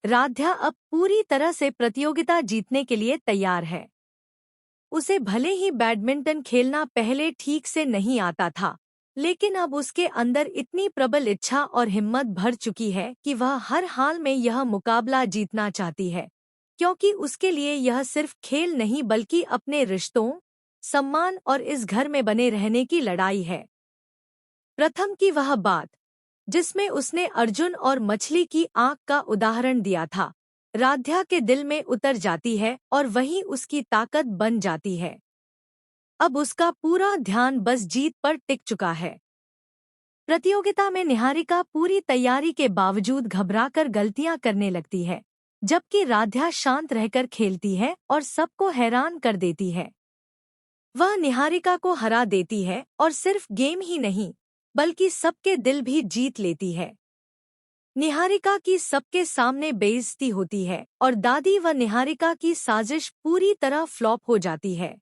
राध्या अब पूरी तरह से प्रतियोगिता जीतने के लिए तैयार है। उसे भले ही बैडमिंटन खेलना पहले ठीक से नहीं आता था, लेकिन अब उसके अंदर इतनी प्रबल इच्छा और हिम्मत भर चुकी है कि वह हर हाल में यह मुकाबला जीतना चाहती है, क्योंकि उसके लिए यह सिर्फ खेल नहीं बल्कि अपने रिश्तों, सम्मान और इस घर में बने रहने की लड़ाई है। प्रथम की वह बात, जिसमें उसने अर्जुन और मछली की आंख का उदाहरण दिया था, राध्या के दिल में उतर जाती है और वही उसकी ताकत बन जाती है। अब उसका पूरा ध्यान बस जीत पर टिक चुका है। प्रतियोगिता में निहारिका पूरी तैयारी के बावजूद घबराकर गलतियां करने लगती है, जबकि राध्या शांत रहकर खेलती है और सबको हैरान कर देती है। वह निहारिका को हरा देती है और सिर्फ गेम ही नहीं, बल्कि सबके दिल भी जीत लेती है। निहारिका की सबके सामने बेइज्जती होती है और दादी व निहारिका की साजिश पूरी तरह फ्लॉप हो जाती है।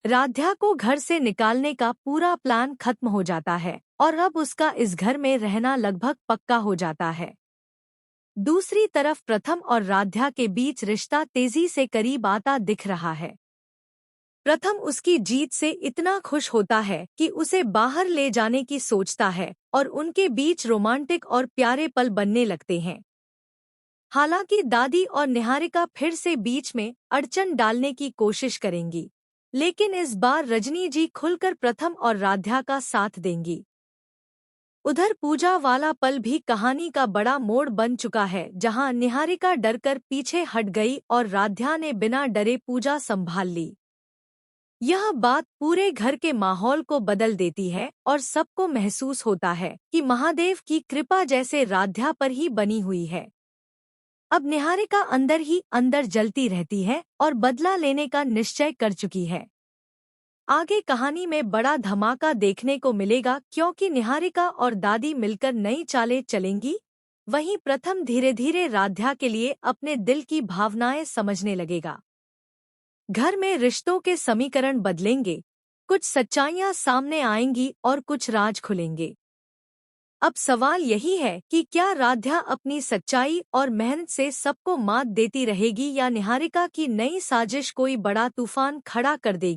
राध्या को घर से निकालने का पूरा प्लान खत्म हो जाता है और अब उसका इस घर में रहना लगभग पक्का हो जाता है। दूसरी तरफ प्रथम और राध्या के बीच रिश्ता तेजी से करीब आता दिख रहा है। प्रथम उसकी जीत से इतना खुश होता है कि उसे बाहर ले जाने की सोचता है और उनके बीच रोमांटिक और प्यारे पल बनने लगते हैं। हालांकि दादी और निहारिका फिर से बीच में अड़चन डालने की कोशिश करेंगी, लेकिन इस बार रजनी जी खुलकर प्रथम और राध्या का साथ देंगी। उधर पूजा वाला पल भी कहानी का बड़ा मोड़ बन चुका है, जहां निहारिका डरकर पीछे हट गई और राध्या ने बिना डरे पूजा संभाल ली। यह बात पूरे घर के माहौल को बदल देती है और सबको महसूस होता है कि महादेव की कृपा जैसे राध्या पर ही बनी हुई है। अब निहारिका अंदर ही अंदर जलती रहती है और बदला लेने का निश्चय कर चुकी है। आगे कहानी में बड़ा धमाका देखने को मिलेगा, क्योंकि निहारिका और दादी मिलकर नई चालें चलेंगी। वहीं प्रथम धीरे धीरे राध्या के लिए अपने दिल की भावनाएं समझने लगेगा। घर में रिश्तों के समीकरण बदलेंगे, कुछ सच्चाइयां सामने आएंगी और कुछ राज खुलेंगे। अब सवाल यही है कि क्या राध्या अपनी सच्चाई और मेहनत से सबको मात देती रहेगी या निहारिका की नई साजिश कोई बड़ा तूफान खड़ा कर देगी।